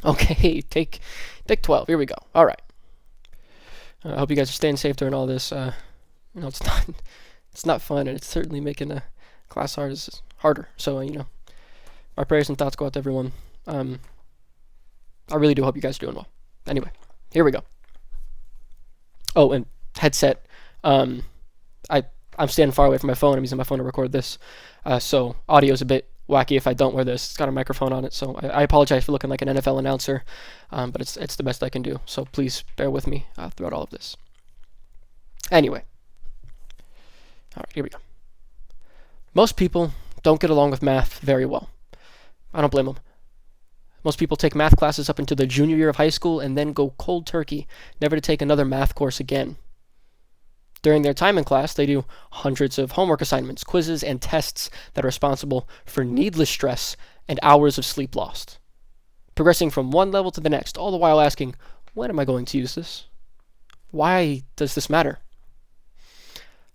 Okay, take 12. Here we go. All right. I hope you guys are staying safe during all this. It's not it's not fun, and it's certainly making class harder. So our prayers and thoughts go out to everyone. Um, I really do hope you guys are doing well. Anyway, here we go. Oh, and headset. Um, I I'm standing far away from my phone. I'm using my phone to record this, so audio is a bit wacky if I don't wear this. It's got a microphone on it, so I apologize for looking like an NFL announcer, but it's the best I can do. So please bear with me throughout all of this. Anyway, all right, here we go. Most people don't get along with math very well. I don't blame them. Most people take math classes up into the junior year of high school and then go cold turkey, never to take another math course again. During their time in class, they do hundreds of homework assignments, quizzes, and tests that are responsible for needless stress and hours of sleep lost. Progressing from one level to the next, all the while asking, when am I going to use this? Why does this matter?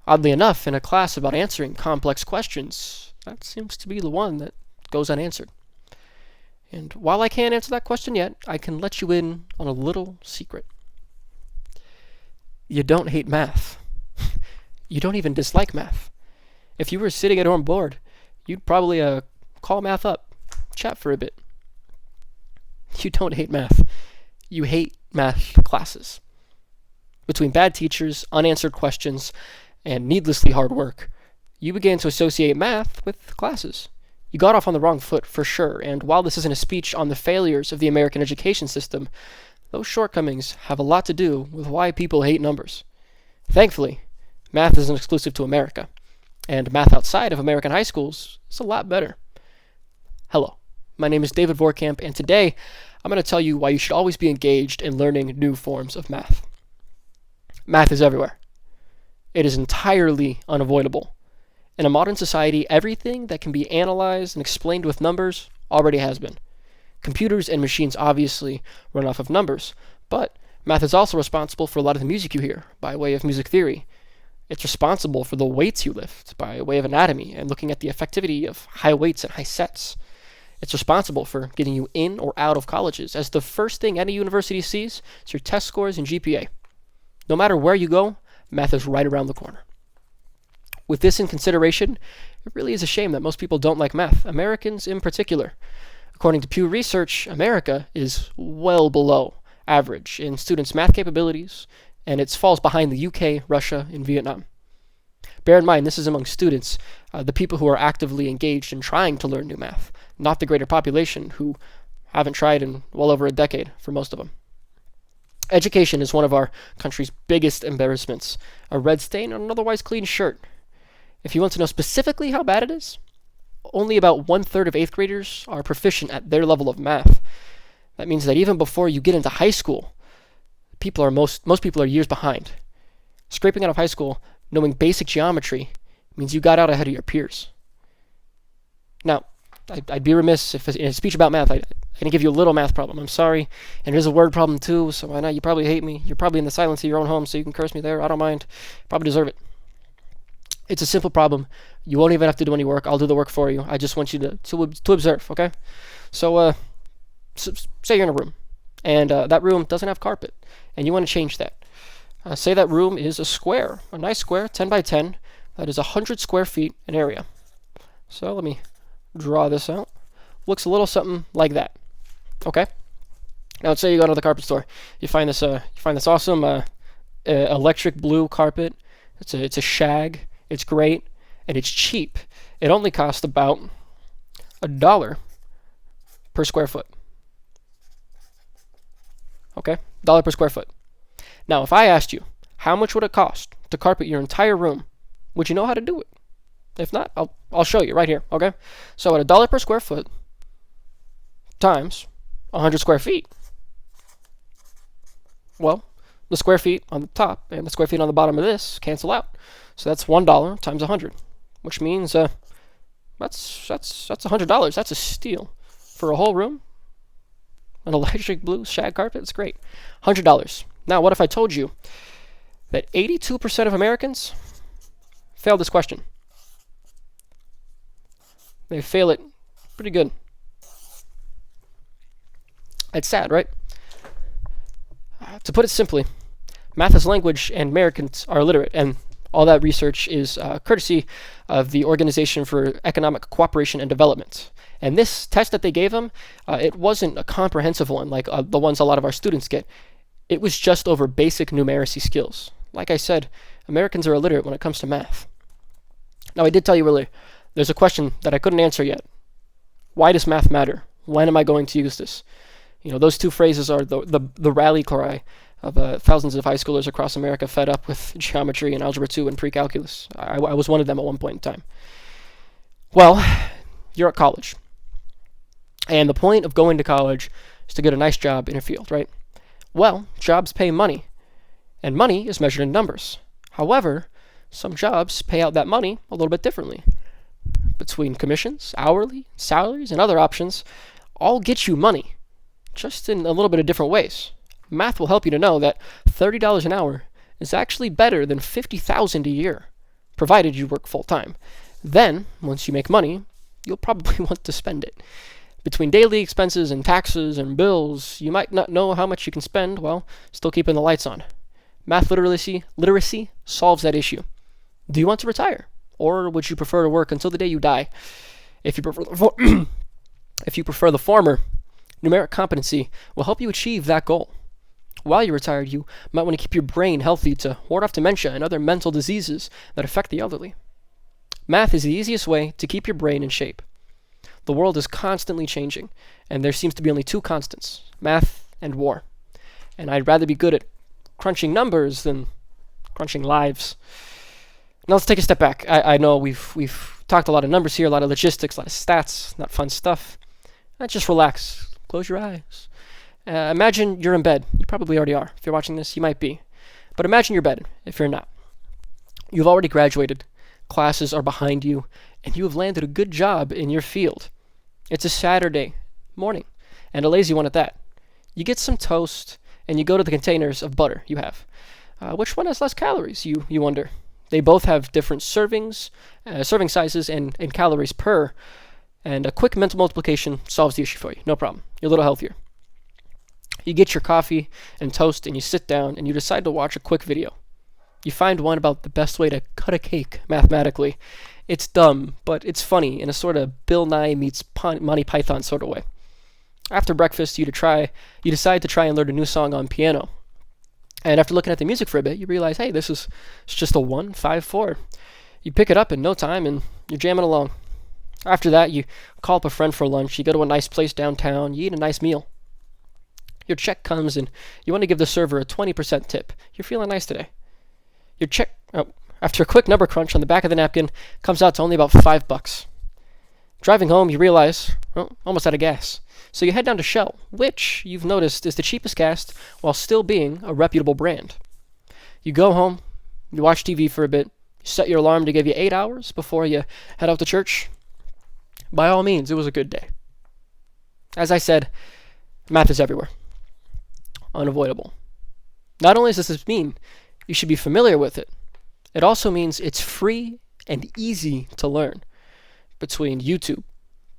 Oddly enough, in a class about answering complex questions, that seems to be the one that goes unanswered. And while I can't answer that question yet, I can let you in on a little secret. You don't hate math. You don't even dislike math. If you were sitting at home bored, you'd probably call math up, chat for a bit. You don't hate math. You hate math classes. Between bad teachers, unanswered questions, and needlessly hard work, you began to associate math with classes. You got off on the wrong foot, for sure, and while this isn't a speech on the failures of the American education system, those shortcomings have a lot to do with why people hate numbers. Thankfully, math isn't exclusive to America, and math outside of American high schools is a lot better. Hello, my name is David Vorkamp, and today I'm going to tell you why you should always be engaged in learning new forms of math. Math is everywhere. It is entirely unavoidable. In a modern society, everything that can be analyzed and explained with numbers already has been. Computers and machines obviously run off of numbers, but math is also responsible for a lot of the music you hear by way of music theory. It's responsible for the weights you lift by way of anatomy and looking at the effectivity of high weights and high sets. It's responsible for getting you in or out of colleges, as the first thing any university sees is your test scores and GPA. No matter where you go, math is right around the corner. With this in consideration, it really is a shame that most people don't like math, Americans in particular. According to Pew Research, America is well below average in students' math capabilities, and it falls behind the UK, Russia, and Vietnam. Bear in mind, this is among students, the people who are actively engaged in trying to learn new math, not the greater population who haven't tried in well over a decade for most of them. Education is one of our country's biggest embarrassments, a red stain on an otherwise clean shirt. If you want to know specifically how bad it is, only about 1/3 of 8th graders are proficient at their level of math. That means that even before you get into high school, most people are years behind. Scraping out of high school, knowing basic geometry, means you got out ahead of your peers. Now, I'd be remiss if in a speech about math I didn't give you a little math problem. I'm sorry. And there's a word problem too, so why not? You probably hate me. You're probably in the silence of your own home, so you can curse me there. I don't mind. Probably deserve it. It's a simple problem. You won't even have to do any work. I'll do the work for you. I just want you to observe, okay? So, say you're in a room, and that room doesn't have carpet, and you want to change that. Say that room is a square, a nice square, 10 by 10. That is 100 square feet in area. So let me draw this out. Looks a little something like that. Okay. Now let's say you go to the carpet store. You find this awesome electric blue carpet. It's a shag. It's great, and it's cheap. It only costs about $1 per square foot. Okay, dollar per square foot. Now, if I asked you, how much would it cost to carpet your entire room? Would you know how to do it? If not, I'll show you right here. Okay, so at $1 per square foot times 100 square feet. Well, the square feet on the top and the square feet on the bottom of this cancel out. So that's $1 times 100, which means that's $100. That's a steal for a whole room. An electric blue shag carpet. It's great. $100. Now, what if I told you that 82% of Americans fail this question? They fail it pretty good. It's sad, right? To put it simply, math is language and Americans are illiterate, and all that research is courtesy of the Organization for Economic Cooperation and Development. And this test that they gave them, it wasn't a comprehensive one like the ones a lot of our students get. It was just over basic numeracy skills. Like I said, Americans are illiterate when it comes to math. Now, I did tell you earlier, there's a question that I couldn't answer yet. Why does math matter? When am I going to use this? Those two phrases are the rally cry of thousands of high schoolers across America fed up with geometry and algebra 2 and pre-calculus. I was one of them at one point in time. Well, you're at college. And the point of going to college is to get a nice job in a field, right? Well, jobs pay money, and money is measured in numbers. However, some jobs pay out that money a little bit differently. Between commissions, hourly, salaries, and other options, all get you money, just in a little bit of different ways. Math will help you to know that $30 an hour is actually better than $50,000 a year, provided you work full-time. Then, once you make money, you'll probably want to spend it. Between daily expenses and taxes and bills, you might not know how much you can spend while still keeping the lights on. Math literacy solves that issue. Do you want to retire? Or would you prefer to work until the day you die? If you prefer the former, numeric competency will help you achieve that goal. While you're retired, you might want to keep your brain healthy to ward off dementia and other mental diseases that affect the elderly. Math is the easiest way to keep your brain in shape. The world is constantly changing, and there seems to be only two constants, math and war. And I'd rather be good at crunching numbers than crunching lives. Now let's take a step back. I know we've talked a lot of numbers here, a lot of logistics, a lot of stats, not fun stuff. Just relax. Close your eyes. Imagine you're in bed. You probably already are. If you're watching this, you might be. But imagine you're in bed, if you're not. You've already graduated. Classes are behind you, and you have landed a good job in your field. It's a Saturday morning, and a lazy one at that. You get some toast, and you go to the containers of butter you have. Which one has less calories, you wonder? They both have different serving sizes and calories per, and a quick mental multiplication solves the issue for you. No problem. You're a little healthier. You get your coffee and toast, and you sit down, and you decide to watch a quick video. You find one about the best way to cut a cake mathematically. It's dumb, but it's funny in a sort of Bill Nye meets Monty Python sort of way. After breakfast, you decide to try and learn a new song on piano. And after looking at the music for a bit, you realize, hey, it's just a 1-5-4. You pick it up in no time, and you're jamming along. After that, you call up a friend for lunch. You go to a nice place downtown. You eat a nice meal. Your check comes, and you want to give the server a 20% tip. You're feeling nice today. Your check, after a quick number crunch on the back of the napkin, comes out to only about $5. Driving home, you realize, almost out of gas. So you head down to Shell, which you've noticed is the cheapest gas while still being a reputable brand. You go home, you watch TV for a bit, you set your alarm to give you 8 hours before you head out to church. By all means, it was a good day. As I said, math is everywhere. Unavoidable. Not only does this mean you should be familiar with it, it also means it's free and easy to learn. Between YouTube,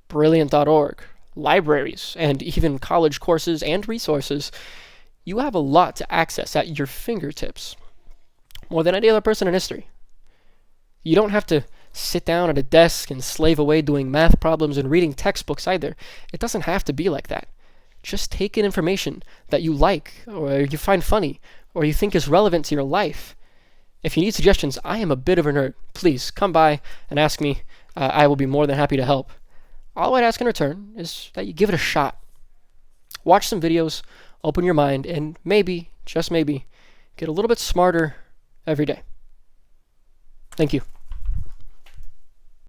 Brilliant.org, libraries, and even college courses and resources, you have a lot to access at your fingertips. More than any other person in history. You don't have to sit down at a desk and slave away doing math problems and reading textbooks either. It doesn't have to be like that. Just take in information that you like, or you find funny, or you think is relevant to your life. If you need suggestions, I am a bit of a nerd. Please come by and ask me. I will be more than happy to help. All I'd ask in return is that you give it a shot. Watch some videos, open your mind, and maybe, just maybe, get a little bit smarter every day. Thank you.